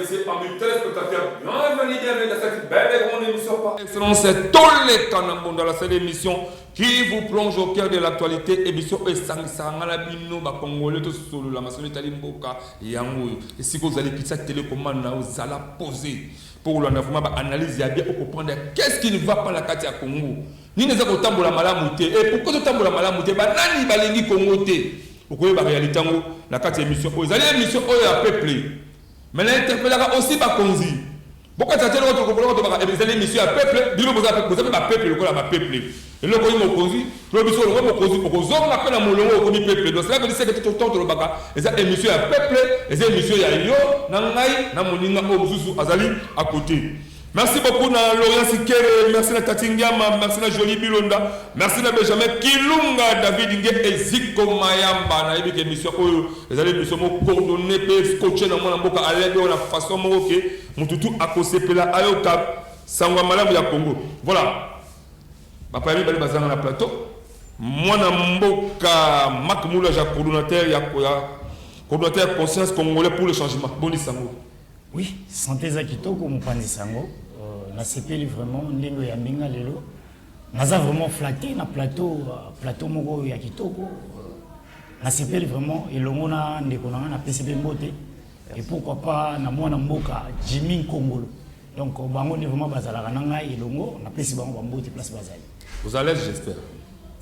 messieurs, amis téléspectateurs, bienvenue dans cette belle et grande émission par excellence. C'est Tolé Kanambo dans la seule émission qui vous plonge au cœur de l'actualité. Émission Esangana Bino, Congolais, tout solo, la maçonnerie Talimboka, Yango. Et si vous allez quitter cette télécommande, vous allez poser pour l'analyse, il y a bien pour comprendre qu'est-ce qui ne va pas la carte à Congo. Ni ne pas tambola malamouté. Et pourquoi tu tambola malamouté? Nani balengi Congo té. Pourquoi la réalité la carte émission? Vous allez émission à peuple. Mais l'interpellera aussi par Konzi. Pourquoi tu as dit que vous allez émission à peuple? Dis-le, vous avez ma peuple, le peuple. Et le Konzi, Konzi, le Konzi, pour que vous avez un molongo au peuple. Donc cela veut dire que tout le temps, tu as émission à peuple, et c'est émission à Yo, Nangai, Namoninga, Ozuzu, Azali, à côté. Merci beaucoup à Laurent Sikere, merci à Tatingama, merci à Jolie Bilonda, merci à Benjamin Kilunga, David Nge et Ziko Mayamba. Na une émission les allez émission coordonnées, coacher dans mon boka à l'aide de la façon ok, mututu akose pela ayoka sangwa malamu ya Congo. Voilà. Papa Yami bali bazanga na plateau. Mwana mboka Mak Moula ja coordonnateur ya coordonnateur conscience congolais pour le changement. Boni sango. Oui, santé za kitoko mopanzi sango. Na sepeli vraiment ndenge ya mbinga lelo. Naza vraiment flatté na plateau moko ya kitoko. Na sepeli vraiment elongo na ndeko na PCB mbote. Et pourquoi pas na mwana mboka Jimmy Kongolo. Donc bango ni vraiment bazalaka na ngai elongo na pesi bango mbote place bazali. Vous allez j'espère.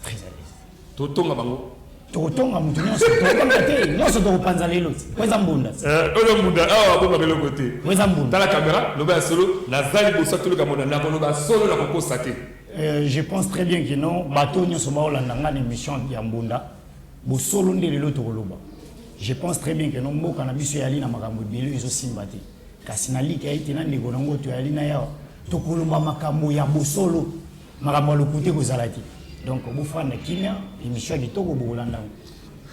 Très à l'aise. Totonga bango. Totonga mutu nyonso totonga te nyonso tokopanza lelo kweza mbunda oyo mbunda awa bonga belo côté kweza mbunda la caméra loba solo nazali bosa tout le kamona na loba solo na kokosa te. Je pense très bien que non bato nyonso ba olanda ngana émission ya mbunda bo solo nde lelo tokoloba. Je pense très bien que non mboka na biso yali na makambo belo izo simbati kasi na lika ite na ndeko nango to yali na yao tokoloba makambo ya bo solo makambo lokuté kozalaki. Donc, vous faites une kimia, émission qui togo bolanda.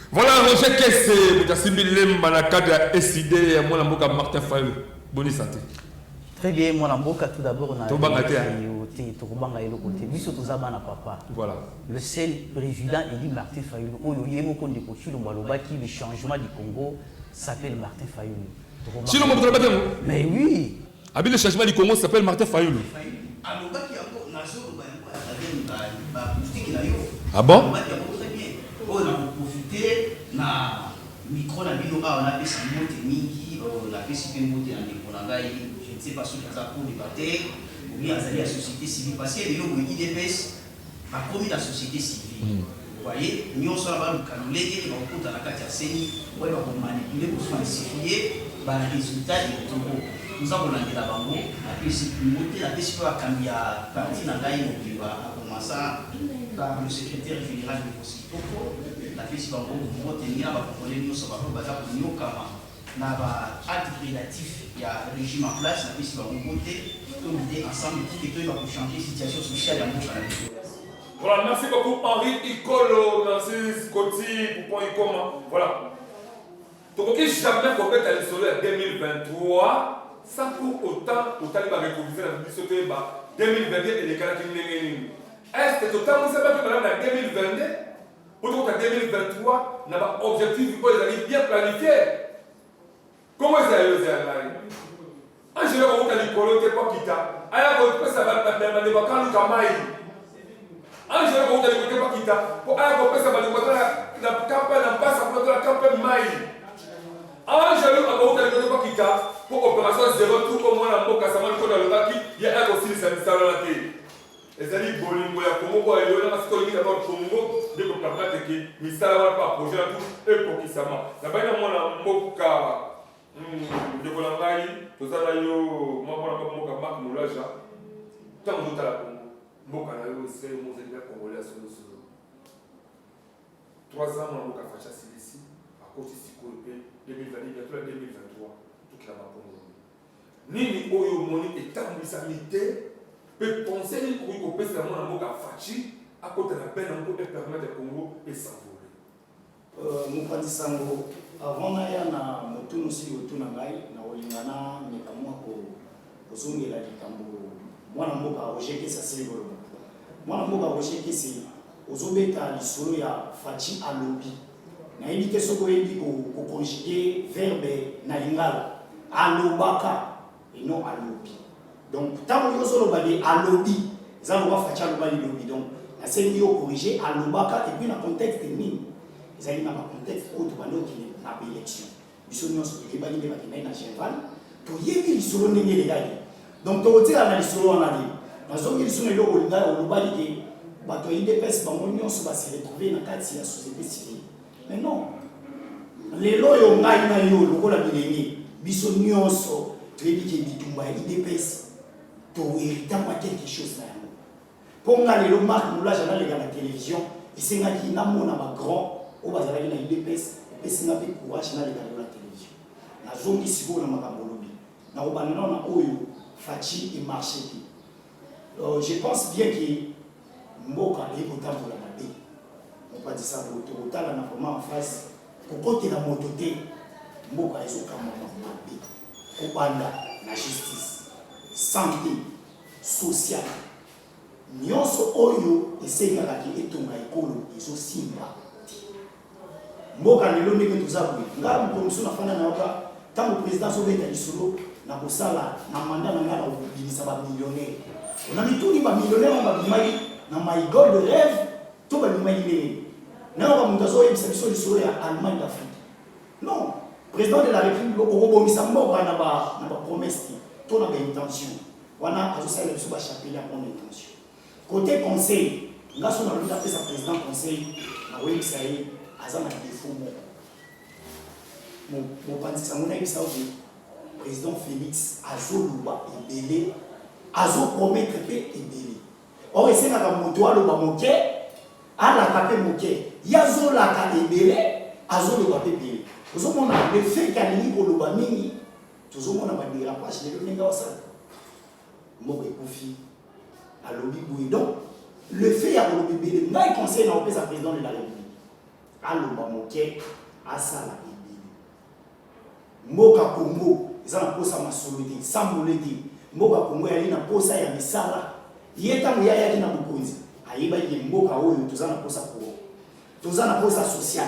Voilà, Roger Kesse, vous avez simbi lemba na cadre SID et mon amboka Martin Fayou. Bonne santé. Très bien, mon amboka tout d'abord on a papa. Voilà. Le seul président élu Martin Fayou. Le changement du Congo s'appelle Martin Fayou. Mais oui. Le changement du Congo s'appelle Martin Fayou. Ah bon? On a profité na micro na bino on a fait monte mingi on a fait monte na décolangai je ne sais pas si ça pour débattre ou bien à la société civile parce que le IDPS a commis la société civile. Vous voyez, nous sommes là le canolé et on compte à la carte seni on va manipuler pour falsifier les résultats du Congo. Nous avons lancé la bango a fait monter la décision à Kambia parti na ngai qui va commencer par le secrétaire général de Kositoko, la fille Bango, pour tenir à contrôler nous sommes à Bazapunio Kama. N'a pas acte relatif, il y a un régime en place, la fille Bango voter, tout l'idée ensemble, tout est pour changer la situation sociale et en Canada. Voilà, merci beaucoup Henri Icolo, merci Scotty, pour comment. Voilà. Donc, ok, jamais compléter à l'histoire 2023, sans pour autant, autant il va réconcilier la vie sauter 2022 et les cas qui n'ont est-ce que totalement vous savez que madame en 2022 ou en 2023 n'a pas objectif pour les années bien planifiés? Comment ça a eu un je l'ai rencontré à l'école, t'es pas quitta. Alors, ça va pas faire des vacances au Kamaï. Un je l'ai rencontré à l'école, t'es pas quitta. Pour alors, ça va nous montrer la campagne, la passe à la campagne Maï. Un je l'ai rencontré à l'école, t'es pas quitta. Pour opération zéro, tout comme moi, la moque, ça m'a dit qu'on a le baki, il y a un aussi, ça me sert à la télé. ezali bolingo ya Congo kwa elona masiko lingi na Congo de ko plakate ki misala wala pa projet tout ekokisama na bana mona mboka de ko langai tozala yo mwana mboka Mak Moulaja tango tala Congo mboka na yo c'est mo zeli congolais solo 3 ans na mboka facha silisi a côté sikolope 2020 bientôt 2023 toute la Congo nini oyo moni etambisa mité peut penser qu'on peut faire un mot à Fachi à côté de la peine pour permettre le Congo et s'envoler. Mopanzi sango avant na na motu aussi otuna ngai na olingana mekamwa ko kozongela likambo mwana mboka Roger Kesse Silibolo. Mwana mboka Roger Kesse ozobeta lisolo ya Fachi alobi. Na indike soko yebi ko conjuguer verbe na lingala. alobaka et non alobi. Donc tant que vous avez alobi, vous allez voir Facha lobby. Donc la série corrigé alobaka et puis dans le contexte technique, vous allez dans le contexte autre qui est dans l'élection. Ils sont dans ce qui est dans la générale. Tout y est mis sur le nez les gars. Donc tout est dans le solo en année. Dans ce qui est sur le logo, on va dire que les IDPS vont se retrouver dans le cadre de la société civile. Mais non. Les lois ont gagné le logo la bilingue. Biso nyonso trebi bitumba IDPS to hériter quelque chose là. Pour nga le marque nous là j'allais regarder la télévision et c'est nga qui na mona ba grand au bazala na IDPS et c'est nga pe courage na regarder la télévision. Na zone ici na makambo lobi. Na obana na oyo fachi et marché. Je pense bien que mboka est autant pour la mabe. On pas dire ça pour tout là na vraiment en face pour côté la mototé. Mboka ezokama mabe kobanda na justice santé sociale nyonso oyo esengaka ki etonga ekolo ezosimba mboka lelo ndenge tozabuye nga mokomiso nafanda na yoka ntango président azobeta lisolo na kosala na manda na nga na kobilisa bamillionnaire ona mituni bamillionnaire babimaki na my god de rêve to babimaki ndenge nayoka moto azoyebisa biso lisolo ya allemagne d'afrique non. Président de la République, au Sambo, on a une promesse, on a une intention. On a associé le chapelet à mon intention. Côté conseil, nous avons appelé sa président conseil, on a eu ça, on a défaut. Mon président Félix, Azo Louba et Bélé, Azo promettre et Bélé. Or, c'est un moto Louba Moké, à la tapé Moké, Yazo Laka et Bélé, Azo Louba et Bélé. Tout le monde a le fait qu'à l'île pour le bamini, tout le monde a des rapaces, les deux négociants. Mok et Koufi, à l'obbi bouillé. Donc, le fait à l'obbi bébé, moi, il conseille dans le président de la République. À l'obba moké, à ça la bébé. Moka Congo, ils ont posé ma solidité, sans molité. Moka Congo, il y a une pose à Yamisala. Il y a un moyen à Yanabukonzi. Aïba, il y a un moka ou tous en pose à Congo. Tous en pose à social.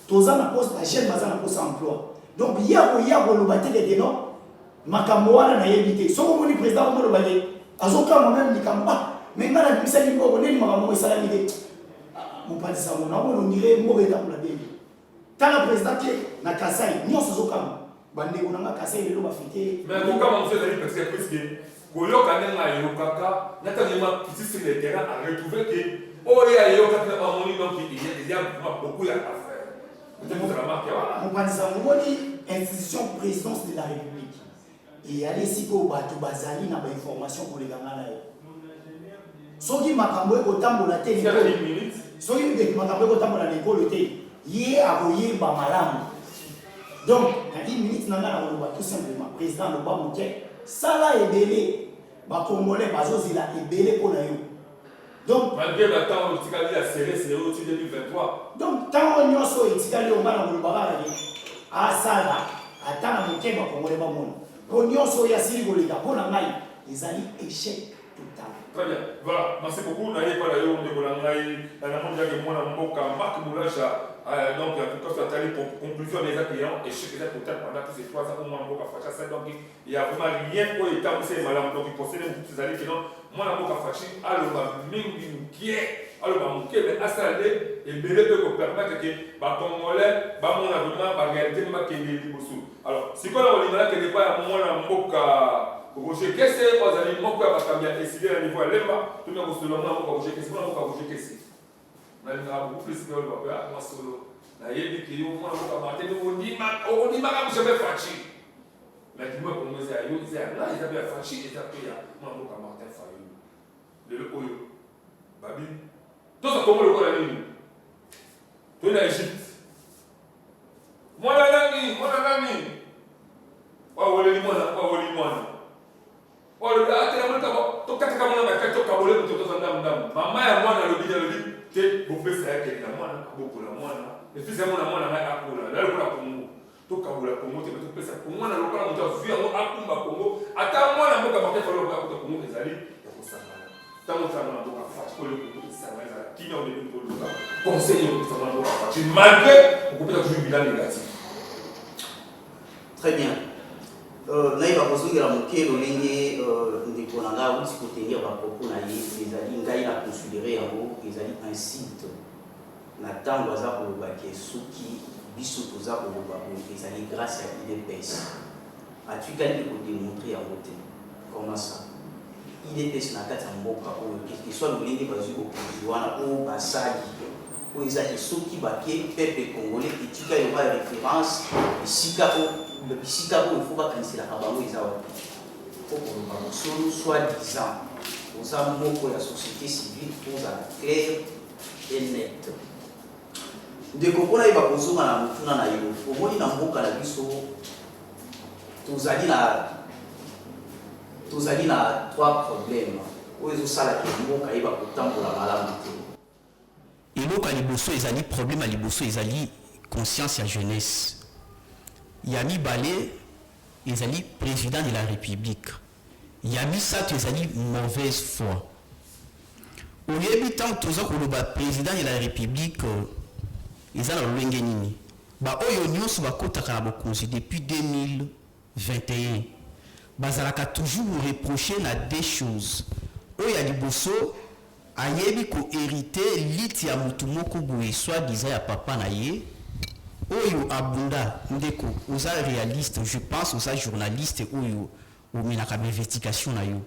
Tous en pose à jeune, mais en pose à emploi. Donc, il y a le bâti de non. Makamboana na yebite soko moni président mo lobaye azoka moi-même likamba mais ngana bisali ngoko neni makambo esala mide mon pas ça mon on dirait mo beta pour la début tant président qui na Kasai nyonso zoka bande ko na Kasai lelo ba fité mais ko kama mfeza ni parce que koyoka nenga yokaka natangema petit sur le terrain à retrouver que oya yoka na bamoni donc il y a beaucoup à faire peut-être vous remarquez voilà mon pas ça mon institution présidence de la République. Et aller si pour bateau bazali na ba information pour les gars là. Soki makambo ko tambola te. Soki makambo ko tambola ne ko loté. Yé aboyé ba malamu. Donc, à 10 minutes na ngana ko tout simplement président le ba moké sala ebélé ba congolais bazozila ebélé pour na yo. Donc, malgré le temps où Tikali a serré c'est au 2023. Donc, tant on nyoso Tikali o ngana ko ba a sala atana moké ba congolais ba mona. Nyonso ya sili koleka pona ngai ezali échec total. Très bien. Voilà, merci beaucoup. Naye pas d'ailleurs de Bolangai, na mondia que moi na mboka Marc Moulacha donc en tout cas ça tali pour conclusion des accueillants échec total pendant tous ces 3 ans au moins mboka facha ça donc il y a vraiment rien pour état c'est malade donc il possède beaucoup ces années que non moi na mboka fachi aloba mingi qui alors mais assalé et belé peut permettre que ba congolais ba mon vraiment ba réalité ma kende liboso. Alors si quoi on dit là que n'est pas moi na mboka Roger Kessé aux amis mboka parce qu'il a décidé à niveau lemba tout le monde se demande mboka Roger Kessé mboka Roger Kessé na nga beaucoup plus que le papa moi solo na yebi ki yo moi mboka Martin on dit ma je vais fachi mais dis-moi comment c'est yo c'est là ils avaient fachi et ça peut ya moi mboka Martin Fayou le oyo babi tout ça comment le quoi la ligne tout en Égypte moi la nani wa wole limona wa le atela mota to katika mwana bakati to kabole to ndam mama ya mwana lo bidja lo bi te bo pesa yake na mwana boko la mwana et fils ya mwana ngai akula la lo la Congo to kabula Congo te to pesa ko mwana lo kala muta via ngo akumba Congo ata mwana mboka bakati lo ba ko Congo ezali ya kosangana tango tana mboka fati ko le ko sangana kina o le ko lo ka conseiller ko sangana mboka fati malgré ko peut-être toujours bilan négatif. Très bien. naïba kozongela moke lolenge ndeko na nga uti kotenir bapropos na ye ezali ngai na considéré yango ezali incite na ntango aza koloba ke soki biso toza koloba ezali grâce ya idps atikali kodémontre yango te. Comment ça idps na kati ya mboka oyo quelque soit lolenge bazwi bokonzi wana oyo basali oyo ezali soki bake peuple congolais etikali loba ya référence esika oyo il faut pas canceller la bango ils ont soi-disant aux amours pour la société civile pour la clair et net de comprendre il va poser à la mutuna na yo au moins na mboka la biso tozali na trois problèmes oyo sala ke mboka il va kotambola malamu te eloko liboso ezali problème à liboso ezali conscience ya jeunesse. Yami Balé, ils allaient président de la République. Yami Sato, ils allaient mauvaise foi. Au lieu de temps, tous les président de la République, ils allaient au Lengenini. Bah, Oyo sur la côte depuis 2021. Bazalaka toujours reproché na des choses. Oya Liboso, ayebi ko hérité lit ya mutumoko boye soit disant ya papa na ye. Oyo abunda ndeko oza réaliste je pense oza journaliste oyo omenaka investigation na yo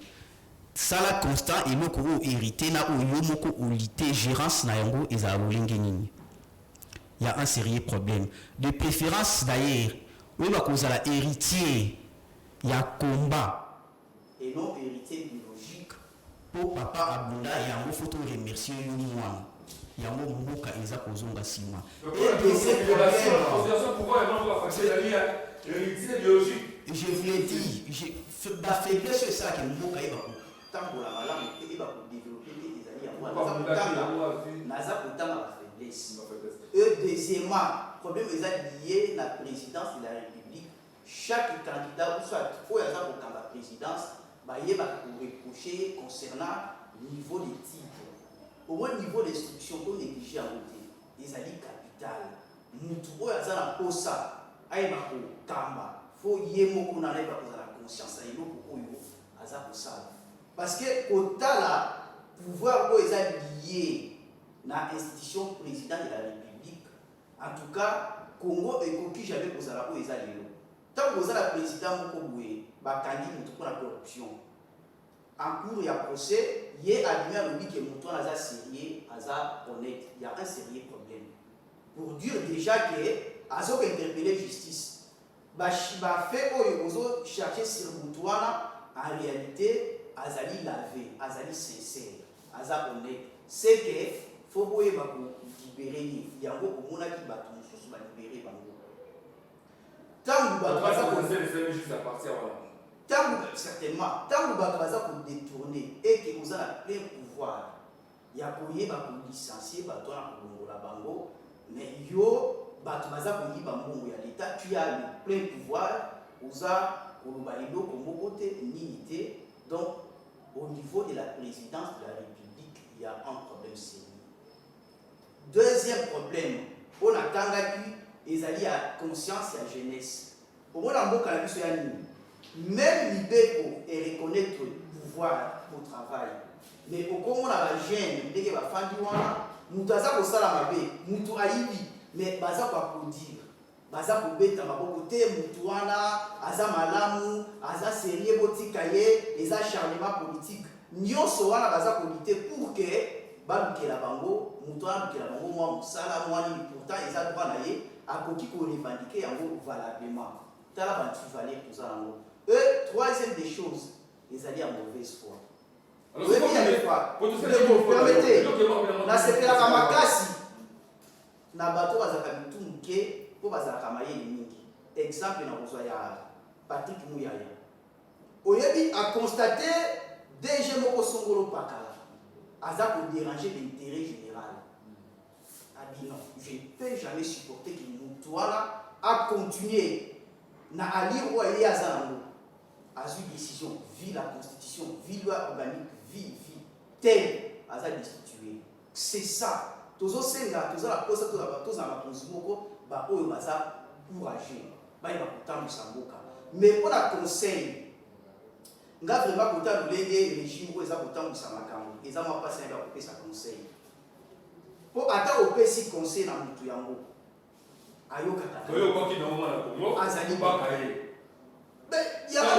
sala constant eloko oyo hérité na oyo moko olité gérance na yango ezala lolenge nini. Il y a un sérieux problème de préférence d'ailleurs oyo bakozala héritier ya combat et non héritier biologique pour papa abunda yango faut remercier yo mwana yango mboka eza kozonga sima je vous l'ai dit la faiblesse c'est ça que mboka eba ko tambola malamu te eba ko développer des alliés naza kotanga la faiblesse et deuxièmement problème est lié la présidence de la République chaque candidat ou soit oyo aza kokanga présidence bayeba ko reprocher concernant niveau des titres. Au moins niveau d'instruction qu'on néglige à voter, ils allaient capital. Nous à la posa, aïe bako kamba, faut yémo qu'on arrive à la conscience, aïe l'eau pour oyo, aza ça. Parce que au tala, pouvoir où ils allaient lié na institution président de la République, en tout cas, Congo et Koki jamais pour ça où ils allaient l'eau. Tant que vous avez le président Mokoboué, bah candidat pour la corruption. En cours, il y a procès, il y a admis à l'objet que mon toit a sérieux, a honnête. Il y a un sérieux problème. Pour dire déjà que, à ce qu'interpeller justice, bah fait oyo chercher sur mon toit, en réalité, azali lavé, azali sincère, aza honnête. C'est que, faut boyer ba libérer, il y a un gros pour mon qui bat tout, sous va libérer bango. Tant que juste à partir voilà. Certainement, tant que vous avez détourné et que vous avez plein pouvoir, il y a pour licencier la bango, mais yo, l'État, tu as le plein pouvoir, vous avez le côté unité. Donc, au niveau de la présidence de la République, il y a un problème sérieux. Deuxième problème, on a tangaki, ils allaient à conscience et à jeunesse. Au moins, on a même l'IBECO et reconnaître le pouvoir au travail. Mais au comment on a la gêne, dès que la fin du mois, nous avons ça la mabe, nous avons mais baza pour dire, baza pour bêta ma côté, nous aza malamu, aza sérieux botikaye, aza charlement politique. Nyon soana baza pour lutter pour que baluke la bango, mutuana que la bango moi musala moi ni pourtant aza droit naie, à koki ko revendiquer en gros valablement. Tala bantu valer tout ça en eux, troisième des choses, ils allaient en mauvaise foi. Alors, permettez, na sepela kamakasi, na bato bazaka mitunke, po bazaka maye mingi. Exemple na kozwa ya Patrick Mouyaya. Oyebi a constaté DG moko songolo pakala. Aza ko déranger l'intérêt général. A dit non, je ne peux jamais supporter que Moutouala a continué na ali ou ali azango. A eu décision, vie la constitution, vie loi organique, vie, telle, a destitué. C'est ça. Tous les senga, tous la poste, tous la consumoko, bah, eux, baza, courageux. bayeba kotambwisa mboka. Mais pour la conseil, nga vraiment kota lolenge régime ko eza kotambwisa makambo eza mwa pasi na kopesa conseil po ata opesi conseil na mutu yango ayokata oyo kwa kina mwana na Congo azali baka ye mais ya ba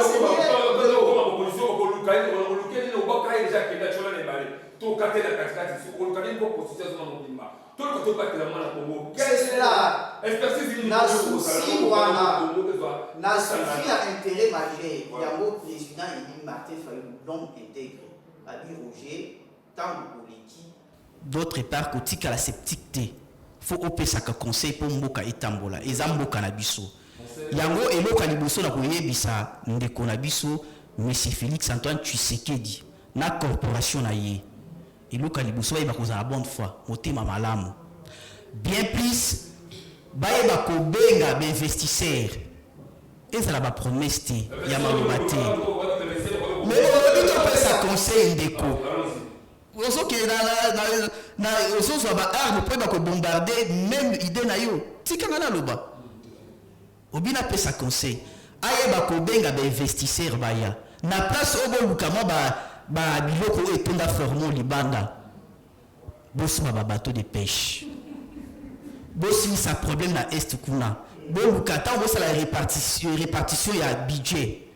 opposition ko lukai ko lukai ni obaka ye déjà kenda chola ne bale to katela katikati so ko lukai ko opposition zo mo bimba to ko batela mwana na Congo c'est là expertise ni na souci wana na souci à intérêt majeur yango président Eli Martin Fayulu l'homme intègre abi Roger tant poliki d'autre part kotika la sceptique faut opesa ka conseil pour mboka etambola eza mboka na biso yango eloka liboso na koyebisa ndeko na biso monsieur Félix Antoine Tshisekedi na corporation na ye eloka liboso ba kozala bonne foi motema malamu bien plus bayeba kobenga ba investisseur ezala ba promesse te ya maloba te mais on opesa conseil ndeko oso ke na oso so ba arme pour ba ko bombarder même idée na yo tika na loba obina pesa conseil ayeba ko benga ba investisseur baya na place obo lukama ba biloko etonda formo libanda bosima ba bateau de pêche bosima sa problème na est kuna bo lukata bo sa la répartition ya budget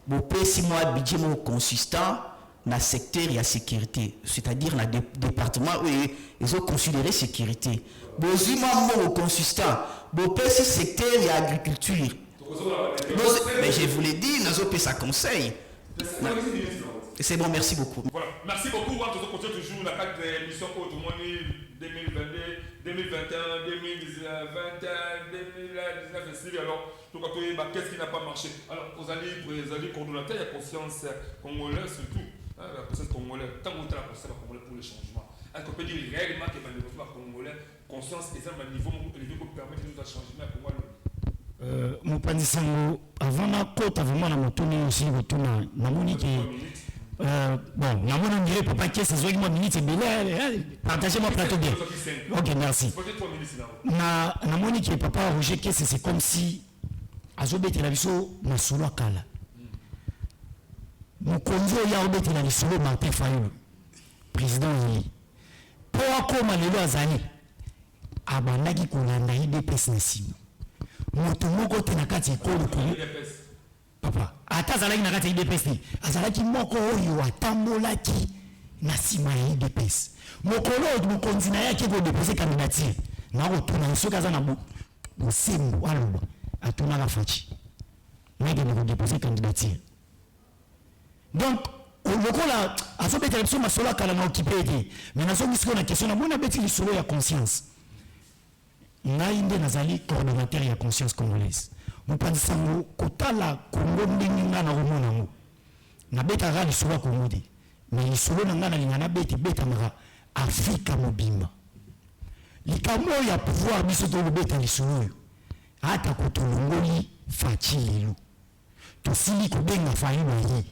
bo pesi moi budget mo consistant na secteur ya sécurité, c'est-à-dire na département où ils ont considéré sécurité. Bozima mo consistant, bo pesi secteur ya agriculture. Mais je vous l'ai dit, nazo pesa conseil. C'est bon, merci beaucoup. Voilà, merci beaucoup. On va continuer toujours la carte émission pour tout le monde 2022, 2021, 2019, 2019. Alors, tout cas, qu'est-ce qui n'a pas marché? Alors, vous allez coordonnateur, il y a conscience congolaise surtout. La conscience congolaise, tant que vous avez la conscience congolaise pour le changement. Est-ce qu'on peut dire réellement que le développement congolais, conscience est un niveau élevé pour permettre de changer le Congo? Mopanzi sango avant na kota vraiment na motoni aussi botuna na moniki bon na mona ngire papa qui c'est moi minute belé partagez moi plateau bien. OK, merci. Na moniki papa Roger que c'est comme si azobete la biso na solo kala. Mokonzo ya obete la biso Martin Fayulu président yi. Po akoma lelo azali abandaki kolanda IDPS na sima. Moto moko te na kati ekolo ko papa ata azalaki na kati IDPS azalaki moko oyo atambolaki na sima ya IDPS mokolo mokonzi na yake ko déposer candidature na kotuna soki aza na bosembo aloba atunaka faci nake ko déposer candidature donc lokola azobetela biso masolo akala na occupé te mais nazongisiko na question na mona beti lisolo ya conscience ngai nde nazali coordonnateur ya conscience congolaise mopanzi sango kotala Congo ndenge nga na komona ngo nabetaka lisolo ya Congo te mais lisolo na nga nalinga nabetamaka Afrika mobimba likambo ya pouvoir biso tokobeta lisolo oyo ata kotolongoli faci lelo tosili kobenga Fayulu aye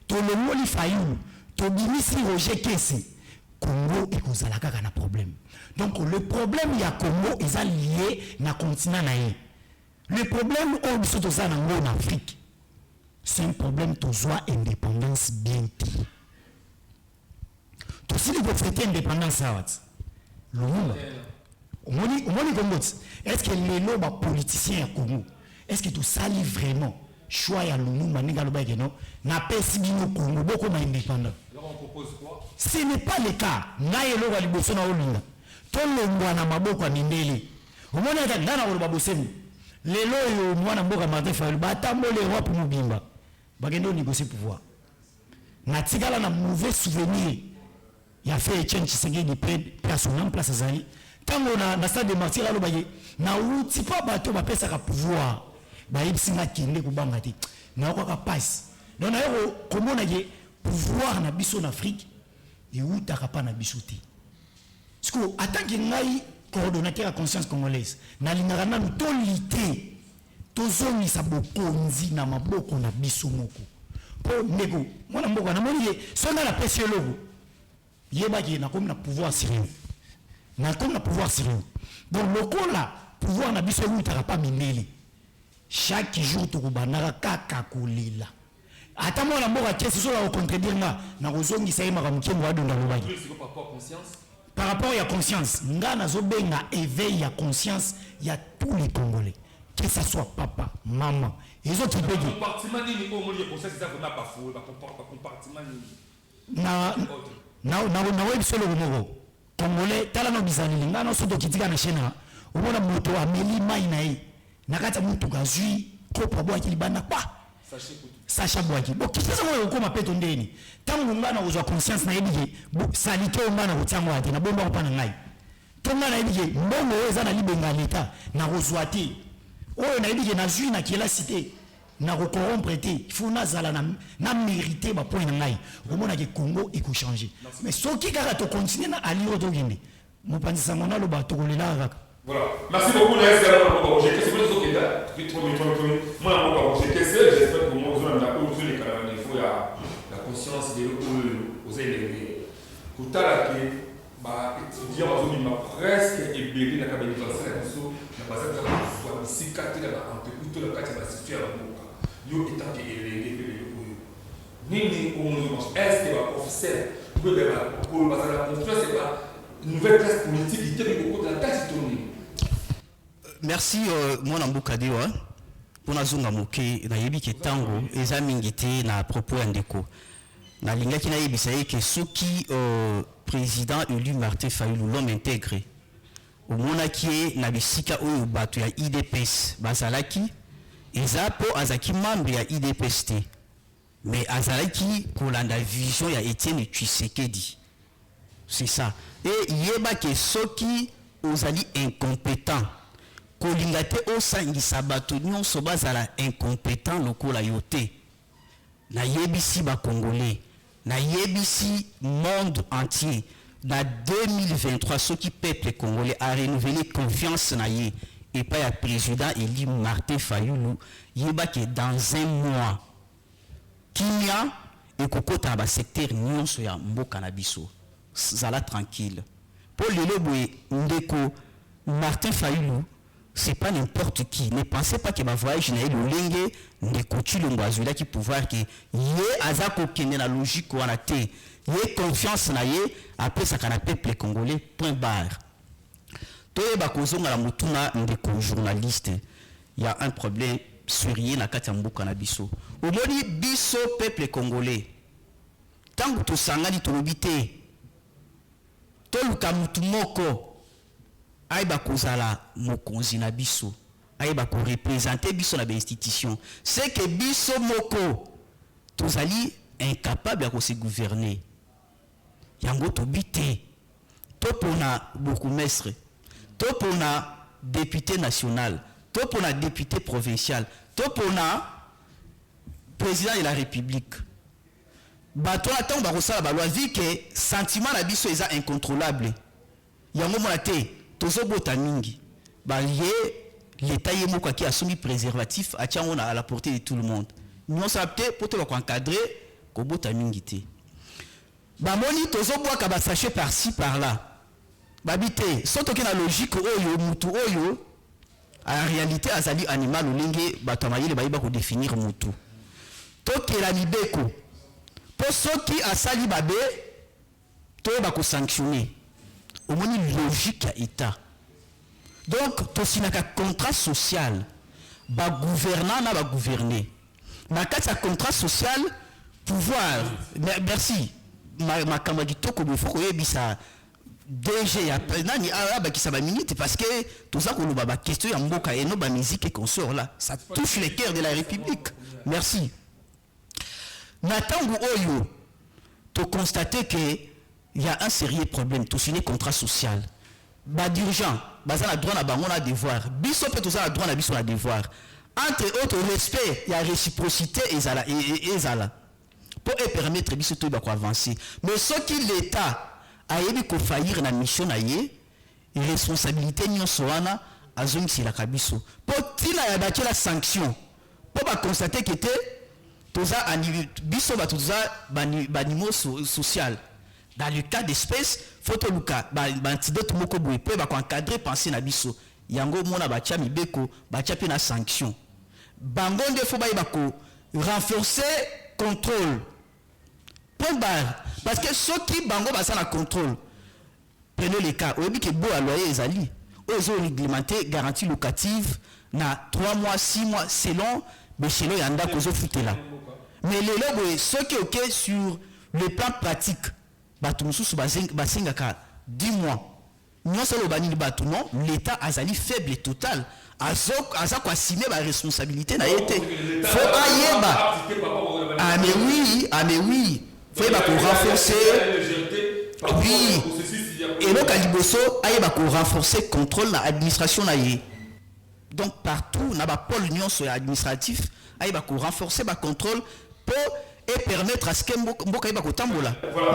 tolongoli Fayulu tobimisi Roger Kese Congo ekozala kaka na problème. Donc le problème ya Congo est lié na continent naïe. Le problème au biso toza nango en Afrique, c'est un problème tozoa indépendance bientôt. Tosili ko fêter indépendance awat. Lumumba. Omoni Congo. Est-ce que les loba politiciens ya Congo, est-ce que tu sali vraiment choix ya Lumumba ninga loba ke non na pesi bino Congo boko ma indépendant. Alors on propose quoi? Ce n'est pas le cas. Naye loba liboso na olinga. Tolongwa na maboko ya mindele. Omona ta ndana ko babosemu. Lelo yo mwana mboka Martin Fayulu batambole Europe mobimba. Bagendo négocier pouvoir. Na tigala na mauvais souvenir. Ya fait Etienne Tshisekedi place son place azali. Tango na stade de martyr alo baye na uti pa bato ba pesa ka pouvoir. Ba yibsinga kinde ko banga te. Na ko ka passe. Donc na yo komona ye pouvoir na biso en Afrique et où ta pas na biso te. Parce que attends que ngai coordonnateur à conscience congolaise na lingaka na tolité tozongi sa bokonzi na maboko na biso moko. Po nego mwana mboka na moni ye songa la pesi logo. Yeba ki na comme na pouvoir sérieux. Na comme na pouvoir sérieux. Donc lokola pouvoir na biso où ta pas mindeli. chaque jour tokubandaka kaka kolela ata mwana mboka kesi sola kontredire nga na kozongisa ye makambo kembo adonda lobaki par rapport à conscience nga nazobenga éveil à conscience il y a tous les Congolais que ça soit papa maman les autres pays na webisolo moko Congolais tala no bizali nga no soto kitika na shena omona moto ameli mai na ye nakata mutu gazui ko pabo akili bana pa Sacha Boaki. Bon, qu'est-ce que ça veut dire peto ndeni? Tangu ngana uzwa conscience na yebije, salite ngana kutango ati na bomba kupana ngai. Tonga na yebije, mbongo weza na libenga leta na uzwa ti. Oyo na yebije na zui na kiela cité na ko corrompre te. Il faut na zala na mériter ba point na ngai. Omona ke Congo iko changer. Mais soki kaka to continuer na aliro to gende. Mopanzi sangona lo ba to kolela kaka. Voilà. Merci beaucoup, les gars. Qu'est-ce que vous avez dit? Moi, j'espère que vous avez la conscience aux élèves. Pour ta étudiant, on a presque ébélé la cabine de la salle. La base de la cicatrice, la entreprise, tout le cas, va situer à la boca. Yo étant que élève, Nini, est-ce que va officiel pour la confiance, c'est pas une nouvelle classe politique qui est au cours de la taxe tournée. Merci mon amboukadewa pour na zonga moke na yebi ke tango ezamingite na propos ndeko na linga ki na yebisa ke soki président élu Martin Fayulu l'homme intégré au mona ki na bisika oyo bato ya IDPS bazalaki ezapo azaki membre ya IDPS te mais azalaki kolanda vision ya Etienne Tshisekedi c'est ça et yeba ke soki ozali incompétent kolingate osangisa bato nyonso bazala incompétent lokola yote na yebisi ba congolais na yebisi monde entier na 2023 ce qui peuple congolais a renouvelé confiance na ye et pas ya président élu Martin Fayulu yeba que dans un mois kimia ekokota ba secteur nyonso ya mboka na biso zala tranquille pour lelo boye ndeko Martin Fayulu c'est pas n'importe qui. Ne pensez pas que ma voyage n'a eu le lingue ne continue le moiseau qui pouvoir que yé azako kene la logique ou anate yé confiance na yé après ça kana peuple congolais point barre. Toye bakozonga la mutuna ndeko journaliste il y a un problème sérieux na kati ya mboka na biso. Omoni biso peuple congolais tangu to sangani to lobite to luka mutu moko aïba kozala mokonzi na biso aïba ko représenter biso na institution c'est que biso moko tozali incapable de se gouverner yango to bité to pona bourgmestre to pona député national to pona député provincial to pona président de la république bato attend ba kosala ba loi vu que sentiment na biso eza incontrôlable yango mona te tozobota mingi balie l'état yemoko qui a soumis préservatif à tiango à la portée de tout le monde nous s'apte pour te encadrer ko bota mingi te ba moni tozobwaka ba sachet par ci par là babite soto ke na logique oyo mutu oyo en réalité azali animal olinge bato amayele bayiba ko définir mutu to ke la libeko po soki asali babe to ba ko sanctionner au moins logique à état donc to sinaka contrat social ba gouvernant na ba gouverner na kati contrat social pouvoir merci ma kamadi toko bo foko yebisa DG ya nani ba ki sa ba minute parce que tout ça ko ba question ya mboka et no ba musique et consort là ça touche les cœurs de la République merci na tangu oyo to constater que il y a un sérieux problème tout signé contrat social ba dirigeant baza la droit na bango na devoir biso pe toza la droit na biso na devoir entre autres respect il y a réciprocité ezala pour permettre biso to ba ko avancer mais ce qui l'état a yebi ko faillir na mission na ye responsabilité nyonso wana azongisi la kabiso pour tina ya baki la sanction pour ba constater que toza biso ba toza banimo social. Dans le cas d'espèce, faut luka antidote moko boye pe ba encadrer penser na biso yango mona ba tia mibeko ba tia pe na sanction bango nde faut bayeba ko renforcer contrôle. Point barre. Parce que ceux qui bango basa na contrôle. Prenez les cas. Oyebi ke bo a loyer ezali. Ils ont réglementé garantie locative na 3 mois, 6 mois selon l'échelon yanda kozo futela. Mais les lobes ceux qui ok sur le plan pratique batu mususu basenga ka 10 mois. Nous sommes bani batu non, l'état azali faible et total. Aza ko assumer ba responsabilité na yete. Faut ayeba. Ah mais oui. Faut yeba ko renforcer. Oui. Et donc, à Liboso, il y a renforcer le contrôle de l'administration. Donc, partout, on a un pôle union administratif, il y a renforcer le contrôle pour permettre à ce que Mboka ait un tambola. Voilà,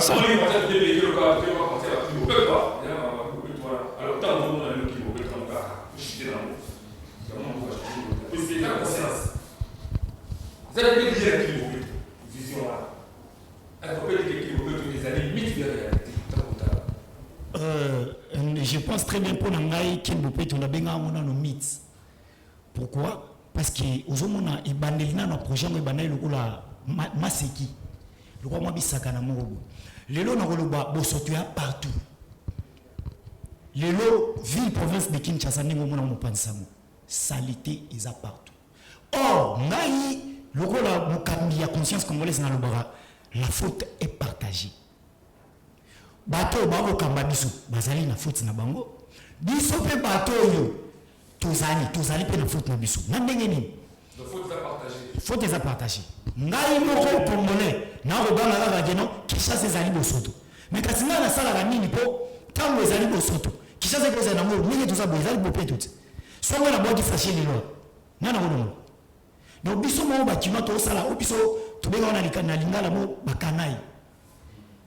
je pense très bien pour Nangaï qu'il nous peut on a bien nos mythes. Pourquoi? Parce que aux hommes on a ibandelina nos projets on ibanel le la maseki. Le roi Mabisaka na morobo. Les lots na roloba bosotua partout. Les lots ville province de Kinshasa n'engo mona mo pansango. Salité ils a partout. Or ngai le roi la mukambi ya conscience congolaise na lobara. La faute est partagée. Bateau bango kamba biso bazali na faute na bango biso pe bateau yo tozali pe na faute na biso na ndenge nini faute est partagée ngai moko congolais na robanga kaka keno Kinshasa ezali bosoto mais kasi nga na sala nini po tango ezali bosoto Kinshasa ko ezali nango mingi toza bo ezali bo pe tout songo na bodi fâché lelo na ngono donc biso mo bakima to sala o biso to benga na likana lingala mo bakanai.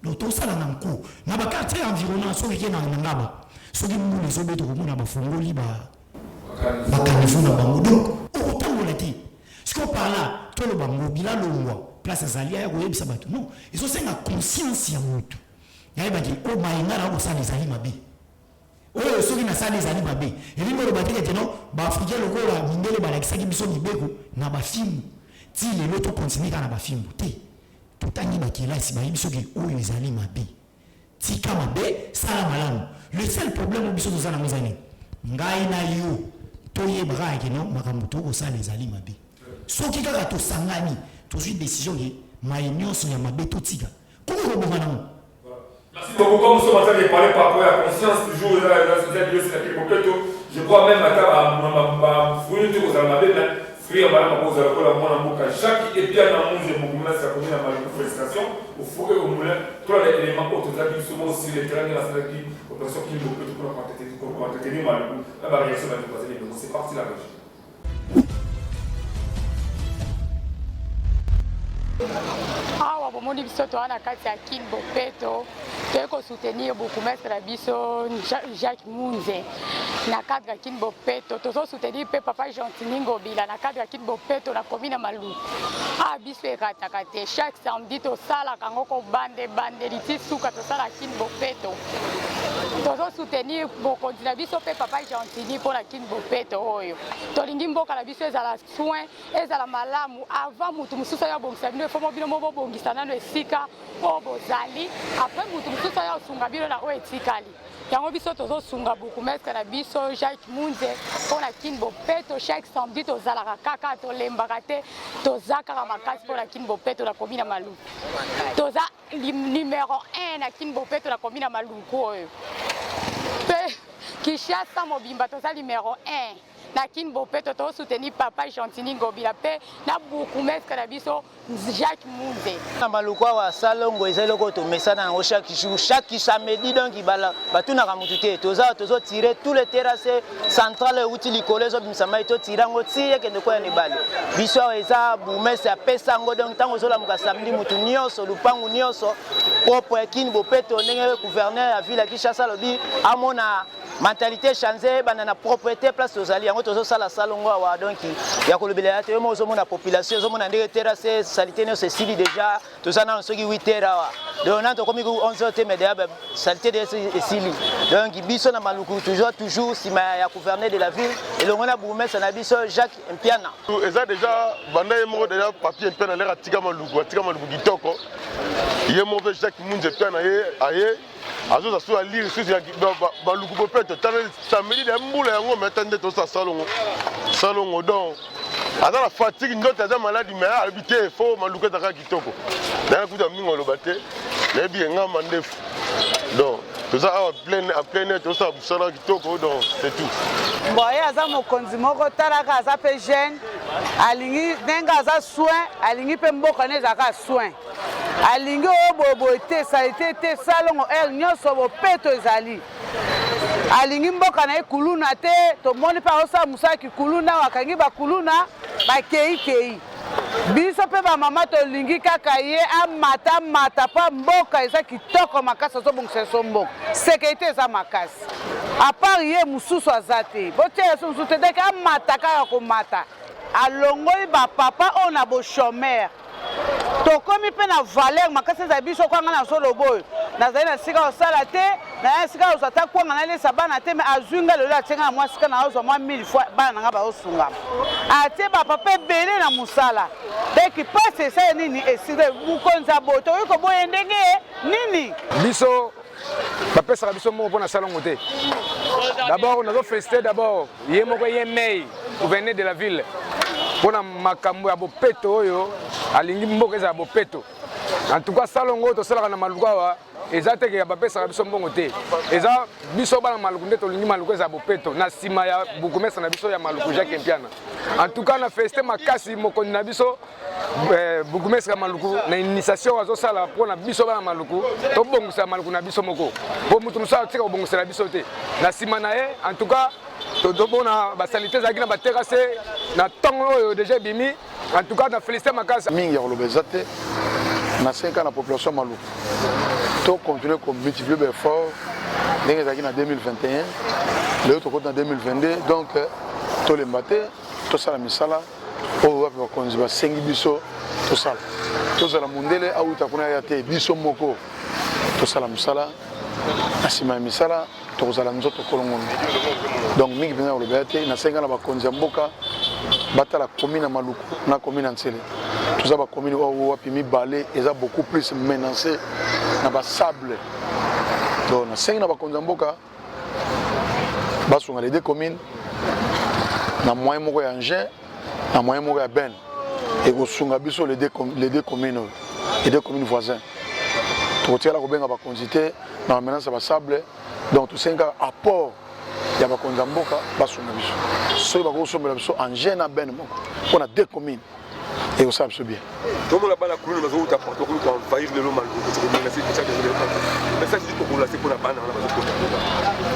Donc tout ça là n'a pas na ba quartier environnant so qui na ngaba so qui mu les obeto ko na ba fongoli ba kanifu na bango donc autant on l'a ce qu'on parle là tout le bango bila longwa place azalia ya ko yebisa bato non ils ont senga conscience ya mutu ya ba di o mainga na ko sa les ali mabe o so qui na sa les ali mabe et lui mo ba teke non ba africain lokola mindele ba la kisaki biso libeko na ba film ti les loto continuer na ba film te tout le monde qui est là, c'est que les amis mabe. Si comme mabe, ça la malamu. Le seul problème au biso de ça na mozani. Ngai na yo, toye bra ki non, makamuto ko ça les amis mabe. So ki kaka to sangani, to suite décision qui ma union sur mabe to tika. Comment ko bongana mo? Merci beaucoup. Comme nous sommes en train de parler par rapport à la conscience toujours je crois même à fouiller tout ça mabe. Chaque épisode dans le monde, c'est comme une manifestation. Il faut que vous moulin tous les éléments autorisés qui sont aussi les terrains de la stratégie, l'opération qui nous peut entretenir la barrière sur la dépassée. C'est parti la région. Awa bomoni biso toana kati ya Kinbopeto toyeko soutenir bourgmestre biso Jacques Munze na cadre ya Kinbopeto tozo soutenir pe papa Gentini Ngobila na cadre ya Kinbopeto na commune Maluku biso ekataka te chaque samedi tosala kango ko bande liti suka tosala Kinbopeto tozo soutenir bokonzi na biso pe papa Gentini pour la Kinbopeto oyo tolingi mboka na biso ezala soin ezala malamu avant mutu mususu ya bongisa bino faut mobile mo bongisa nano esika o bozali après mutu mususu ya sunga bino na o etikali yango biso tozo sunga bourgmestre na biso Jacques Munze pour la Kinbopeto chaque samedi tozalaka kaka tolembaka te tozaka makasi pour la Kinbopeto na commune Maluku toza numéro 1 na Kinbopeto na commune Maluku oyo pe Kinshasa mobimba toza numéro 1 na Kinbopeto to soutenir papa Gentini Ngobila pe na bourgmestre na biso Jacques Munze na Maluku wa salongo ezelo ko to mesana ngo chaque jour chaque samedi donc ibala batuna ka mutute tozo tirer tous les terrasses centrales utili kolezo bimsama to tirango tiye kende ko ne bale biso eza bourgmestre apesa ngo donc tango zola muka samedi mutu nyonso lupangu nyonso propre Kinbopeto ndenge gouverneur ya ville ya Kinshasa lobi amona mentalité changer bana na propriété place tozali yango tozosala salongo awa donc ya kolobela te yo mozomona population ozomona ndenge terrasse salité nyonso esili déjà tozana soki 8h awa donc na tokomi ku 11h te mais déjà salité de esili donc biso na maluku toujours sima ya gouverneur de la ville elongo na bourgmestre na biso Jacques Mpiana eza déjà banda ye moko déjà papier Mpiana lera tika maluku kitoko ye moko Jacques Munze Mpiana ye aye azo ça lire sur ya baluku popeto tana samedi de mbula yango metande to sa salongo donc ada la fatigue ndoto za maladi mais habité fo maluku taka kitoko na kuta mingo lobate na bi ngama ndefu donc tout ça à plein tout ça busala kitoko donc c'est tout boye aza mokonzi moko talaka aza pe jeune alingi nenga aza soin alingi pe mboka neza ka soin alingi obobo te salité te salongo nyonso bopeto ezali alingi mboka na kuluna te tomoni pa osa musaki kuluna wakangi bakuluna bakei biso pe ba mama tolingi kaka ye amata pa mboka eza kitoko makasi azobongisa so mboka sécurité eza makasi à part ye mususu azate botie so mususu te deke amata kaka komata alongoli bapapa oyo na bochomere tokomi mpe na valeur makasi eza biso kwanga na solobo oyo nazali na sika osala te na sika ozwa ta kwanga nalesa bana te me azwinga lelo atienga na mwa sika na ozwa mwa 1000 fois bana nanga baosungama atie bapapa ebele na mosala deki pasi esala nini esire mokonzi ya boto oyo koboye ndenge nini biso bapesaka biso moko mpo na salongo te d'abord nazofélicité d'abord ye moko ye mei gouverneur de la ville pour na makambo ya bopeto oyo alingi mboka eza ya bopeto en tout cas salongo oyo tosalaka na maluku awa eza teke ya bapesaka biso mbongo te eza biso bana maluku nde tolingi maluku eza ya bopeto na nsima ya bourgmestre na biso ya maluku Jacques Mpiana en tout cas na félicité makasi mokonzi na biso bourgmestre ya maluku na initiation azosala mpona biso bana maluku tobongisa maluku na biso moko po mutu mosusu atika kobongisela biso te na nsima na ye en tout cas tobona basanité ezalaki na baterase na ntongo oyo déjà ebimi en tout cas na félicité makasi mingi ya koloba eza te na 5 ans na population maluku to continuer ko multiplier l'effort ndenge ezalaki na 2021 lelo tokoti na 2022 donc tolemba te tosala misala oyo wapi bakonzi basengi biso tozala mundele auta kuna ya te biso moko tosala misala na nsima ya misala tokozala nzoto kolongono donc mingi mpenza koloba te na 5 ans na bakonzi ya mboka batala commune ya maluku na commune ya ntsele toza bacommune oyo wapi mibale eza beaucoup plus menacé na basable donc na 5 na bakonzi ya mboka basunga les deux communes na moyen moko ya engin na moyen moko ya ben ekosunga biso les deux communes voisins tokotikala kobenga bakonzi te na bamenance ya basable donc tosenga apport ya bakonzi ya mboka basunga biso soki bakosombela biso engin na ben moko mpona 2 communes ekosala biso bien tomona bana kuluna bazouta porto kulu kwa envahir lelo maluku tokomenasi message dit pour la pour la bana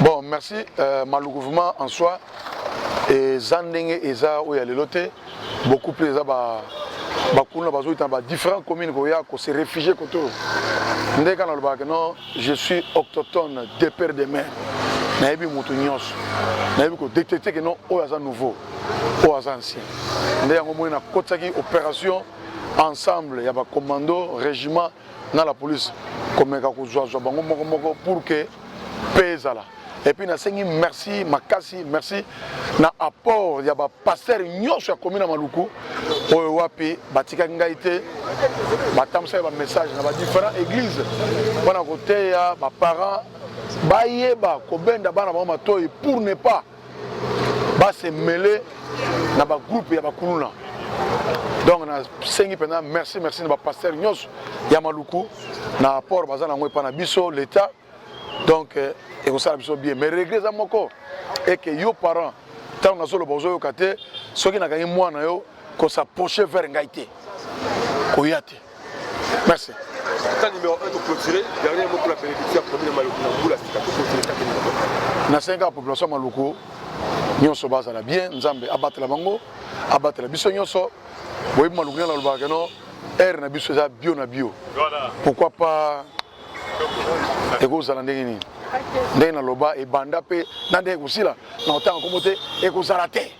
bon merci maluku vraiment en soi et zandenge eza oya lelo te beaucoup plus eza bakuluna bazouta ba différentes communes koya ko se réfugier koto ndeka na lobaka non je suis autochtone de père de mère nayebi mutu nyonso nayebi ko détecter que non oyo aza nouveau oyo aza ancien nde yango moni na kotisaki opération ensemble ya bacommando régiment na la police komeka kozwazwa bango moko pour que paix ezala et puis nasengi merci makasi merci na apport ya bapasteur nyonso ya commune ya maluku oyo wapi batikaki ngai te batambusaki bamessage na badifférent église mpona koteya baparent bayeba kobenda bana bango matoi pour ne pas base mêler na bagroupe ya bakuluna donc nasengi mpenza merci na bapasteur nyonso ya maluku na apport baza nango epa na biso l'état donc ekosala biso bien mais regret eza moko eke yo parent ntango nazoloba ozoyoka te soki nakangi mwana yo kosaproche vers ngai te koya te merci numéro 1 de clôturer dernier mot pour la bénédiction commune de maluku na mbula sika na 5 ans population maluku nyonso bazala bien nzambe abatela bango abatela biso nyonso boyebi maluku nyana lobaka no aire na biso eza bio na bio pourquoi pas ekozala ndenge nini ndenge naloba ebanda mpe na ndenge kosila na otanga kombo te ekozala te.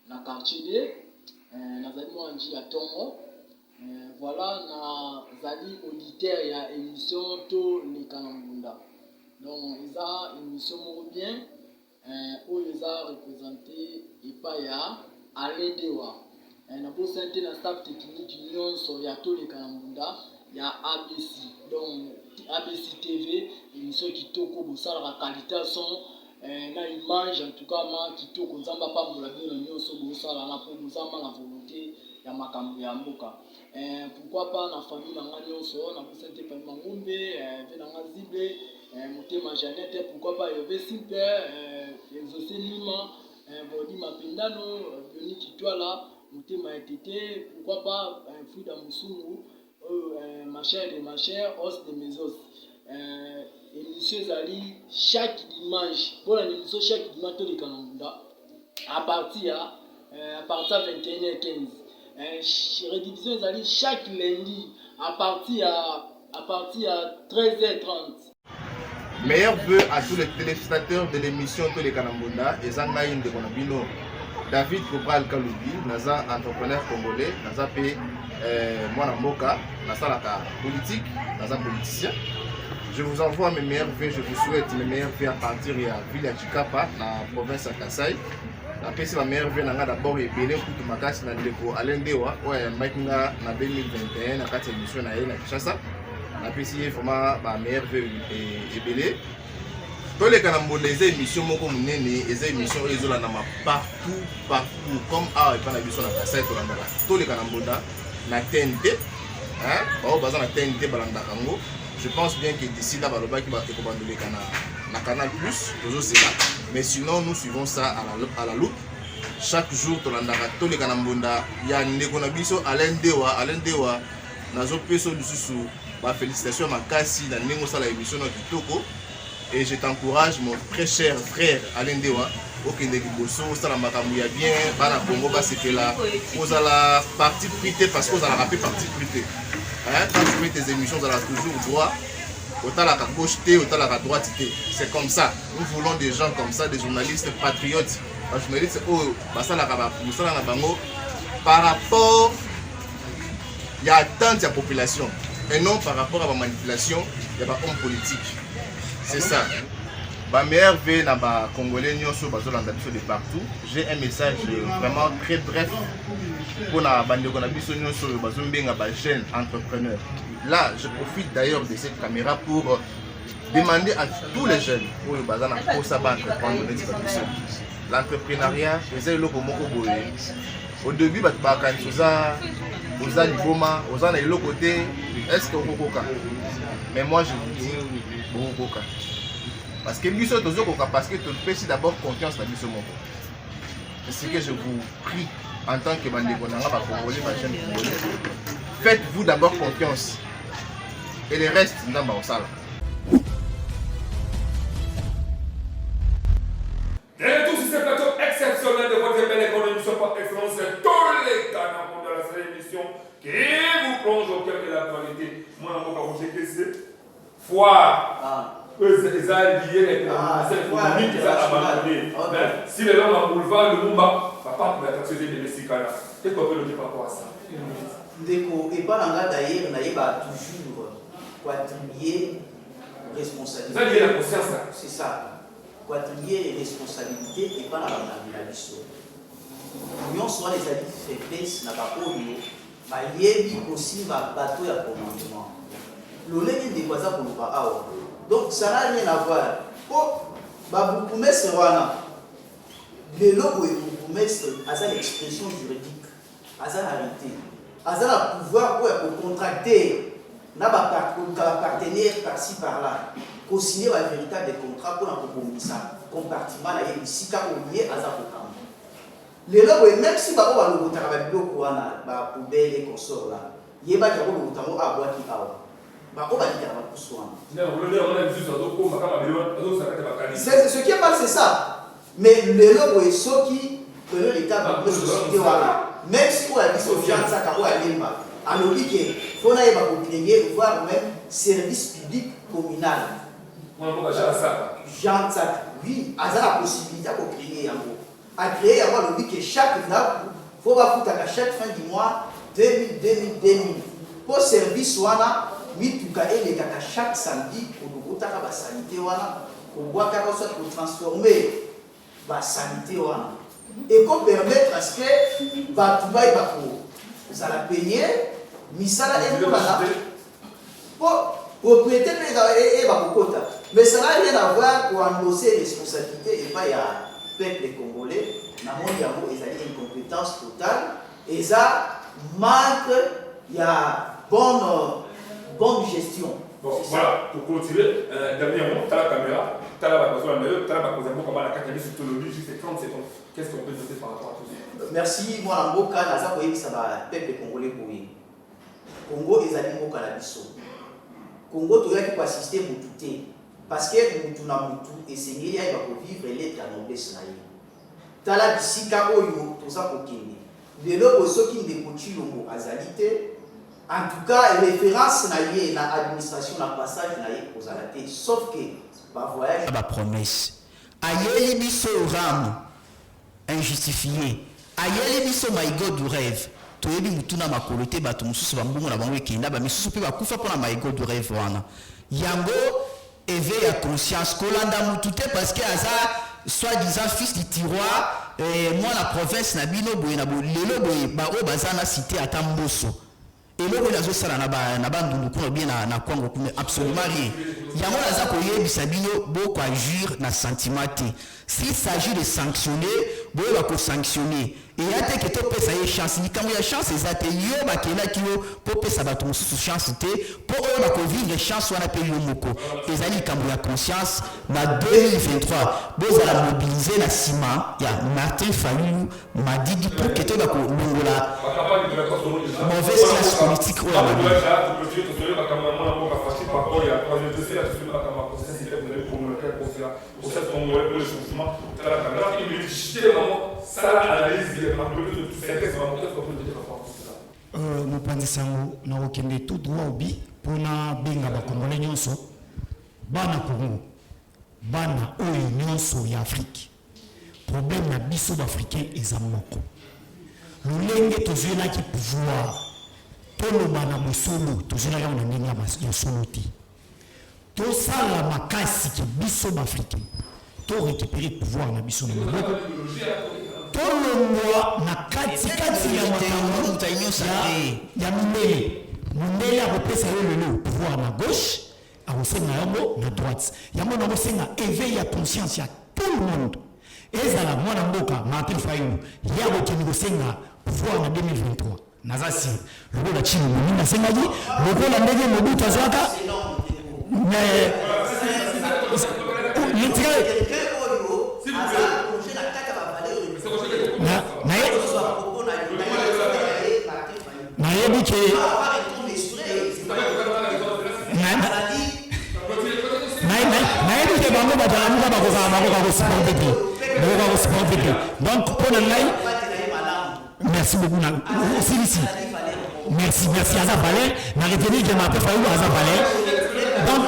na quartier nazali mwanji ya Tongo. Voilà, nazali auditeur ya émission to leka na mbunda. Donc eza émission moko bien oyo eza représenté epai ya Aledewa na bosante na staff technique nyonso ya to leka na mbunda ya ABC. Donc ABC TV émission kitoko bosalaka qualité son na image en tout cas ma kitoko nzamba pambola bino nyonso bosala na po bozama la volonté ya makambo ya mboka. Pourquoi pas na famille nanga nyonso na bosante pa mangombe ve nanga zibe motema Janette, pourquoi pas Yove Simple Exaucé Nima Bodi Mapendano Bioni Kitwala motema Etete, pourquoi pas Frida Musungu ma chère de ma chère, os de mes os. Émission Zali chaque dimanche pour l'émission chaque dimanche de Kanamunda à partir de 21h15. Rédivision Zali chaque lundi à partir de 13h30. Meilleurs vœux à tous les téléspectateurs de l'émission Tole Kanamunda et Zangaïn de Konabino. David Kobral Kaloubi, Naza entrepreneur congolais, Naza P. Mwanamboka, Naza Laka politique, Naza politicien. Je vous envoie mes meilleurs vœux, je vous souhaite mes meilleurs vœux à partir de la ville de Chikapa, dans la province de Kasai. Après, c'est ma meilleure vœux d'abord et Bénin pour tout ma casse dans le Alain Dewa, ouais, maintenant en 2021, dans la 4e émission à Kinshasa. Après, c'est vraiment ma meilleure vœux et Bénin. Tous les canambos, les émissions, les émissions, ils ont partout, comme à la émission de Kasai, tous les canambos, na TNT, hein, basé na TNT, Balandakango. Je pense bien que d'ici là, Baloba qui va être abandonné na Canal Plus, toujours c'est là. Mais sinon, nous suivons ça à la loupe. Chaque jour, Tolandaka, tous les Kanambunda, il y a Nekonabiso, Alain Dewa, Nazo Peso Lususu, félicitations à Makasi, dans Nengosa la émission de Kitoko. Et je t'encourage, mon très cher frère Alain Dewa, au Kendeki Bosso, Salamakamouya bien, Bana Congo, c'est là, vous allez la partie privée parce que vous allez rappeler partie privée. Quand tu fais tes émissions, vous allez toujours droit, autant la gauche, autant la droite. C'est comme ça. Nous voulons des gens comme ça, des journalistes patriotes. Les journalistes, par rapport, il y a attente de la population. Et non par rapport à la manipulation, il y a des hommes politiques. C'est ça. Ma meilleure vie dans les Congolais, de partout. J'ai un message vraiment très bref pour les jeunes entrepreneurs. Là, je profite d'ailleurs de cette caméra pour demander à tous les jeunes pour l'entrepreneuriat. Au début, est-ce que vous mais moi je vous dis, parce que parce que tu peux d'abord confiance dans le monde. C'est ce que je vous prie en tant que Congolais, faites-vous d'abord confiance. Et le reste, nous allons ça. Derrière tous ces plateaux exceptionnels de votre belle économie, sur par excellence, c'est tous les canaux de la seule émission qui vous plonge au cœur de l'actualité. Moi, je vais vous dire que c'est foire. Ils ont lié les économiques qu'ils ont abandonné. Si les gens ont boulevard, le Mumba, papa, pour la société de Messicana. Qu'est-ce qu'on peut le dire par rapport à ça? Ndeko, et pas dans d'ailleurs, on a toujours quadriller responsabilité. Vous avez la conscience là. C'est ça. Quadriller responsabilité et pas dans la mission. Nous sommes les alliés faiblesses, n'a pas connu. Il y a aussi un bateau à commandement. Le lait des voisins pour nous voir. Donc ça n'a rien à voir. Oh, vous pouvez se voir. Le logo et vous pouvez se voir l'expression juridique. À la vérité. À la pouvoir pour contracter. N'a pas partenaire par-ci par-là. Pour signer un véritable contrat pour un compartiment ici car on y est à Zapotam. Les logo, même si vous avez le poubelle et consort là, il y a un logo à boîte qui a. Ce qui est mal, c'est ça. Mais le logo est ce qui peut les cas de société. Même si on a dit au fiança, ça a été mal. Alors, il faut voir même service public communal. Jean Tsak, oui, il y a la possibilité de créer un mot. À créer, avoir le but que chaque fin du mois, 2000. Pour service, chaque samedi, pour la sanité, pour transformer la sanité. Et pour permettre à ce que vous allez payer, misala et pour propriété mais ça n'a rien à voir pour endosser les responsabilités et pas il y a peuple congolais dans le monde il y a une incompétence totale et ça manque il y a bonne gestion. Bon, voilà, pour continuer, dernièrement, tu as la caméra, tu as la personne, tu as la personne, comment la carte sur le but, juste 30 secondes. Qu'est-ce qu'on peut noter par rapport à tout ça? Merci, moi, en Boka, Naza, vous voyez que ça va peuple congolais pour lui. Congo, ils allaient Boka la biso. Congo, tu as qui peut assister pour tout. Parce que nous avons tout, et c'est qu'il y a pour vivre l'être à noblesse. Tu as la bisika, tout ça pour qu'il y ait. De l'autre, ceux qui ne décochent pas azalité. En tout cas, référence na l'administration, la passage aux alatés, sauf que ma voyage. Ma promesse. Aïe, biso ram injustifié. Aïe, biso my God du rêve. Tu es venu tout dans ma coloté, bah tu me soucies bambou la bambou qui n'a pas mis sous peu à couper pour la my God du rêve wana. Yango éveille à conscience. Kolanda moutoute parce que Aza soi-disant fils du tiroir. Moi la province na bino boye na bo lelo boye ba o bazana cité à Tamboso. Et là, on a ça na Congo, absolument rien. Il y a un peu de sabino, beaucoup agir na sentiment. S'il s'agit de sanctionner, beaucoup va sanctionner. Et il y a des gens qui ont chance. Quand il y a chance, les ateliers, qui pour ça va tomber sous chance, pour eux, vivre les chances, on a payé le moko. Les amis, quand il y a conscience, en 2023, vous allez mobiliser la ciment. Il y a Martin Fayou, m'a dit pour que tu aies la mauvaise classe politique. mopanzi sango na okende tout droit obi pona benga bakongole nyonso bana Congo bana oyo nyonso ya Afrique problème na biso d'Africain eza moko lolenge tozwelaki pouvoir toloba na mosolo tozwelaki na ndenge ya solo te tosala makasi ki biso b'Africain to récupérer pouvoir na biso na maboko tolongwa na kati ya makambo ya mindele akopesa yo lelo pouvoir na gauche akosenga yango na droite yango nakosenga éveil ya conscience ya tout le monde ezala mwana mboka Martin Fayulu ya kokende kosenga pouvoir na 2023 naza si lokola chino monini asengaki lokola ndenge mobutu azwaka nayebi ke bango batalamuka bakoka kosupporte te donc mpo na ngai merci beaucoup osilisi merci aza valer na retenir ke Martin Fayulu aza valer donc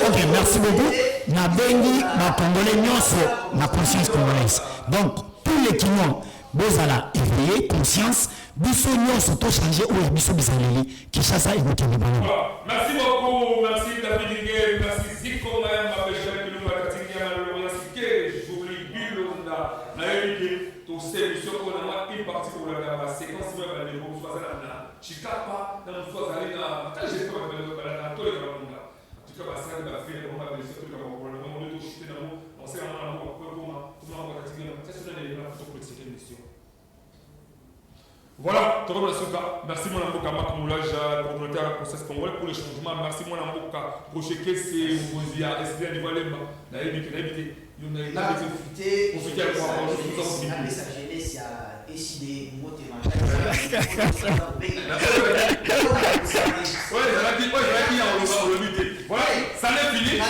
ok merci beaucoup na bengi na congolais nyonso na conscience congolaise donc tous les Kinois bozala éveiller conscience biso nyonso to changer oyo biso bizaleli Kinshasa ekokende bango. Merci beaucoup, merci David Nguer, merci Ziko Mayamba Bechel Kilumba Katingia Loyasike, j'oublie Bilonda, Naïki, tout ces missions qu'on a une partie pour la séquence de la démo, soit à Chikapa, dans le soit à l'Ina, quand j'ai fait la tous les Kalunda, Chikapa ça va faire, on va laisser tout le monde, on va tout chuter dans l'eau, on sait en un mot, comment on va Katingia, c'est ce qu'on a dit là pour cette émission. Voilà, merci mon amboka Makmoulage, communautaire à la process congolais pour le changement. Merci mon amboka pour checker ces mouvements à SDN du Valemba. Profiter à quoi jeunesse ya décidé motema voilà, ça n'est fini.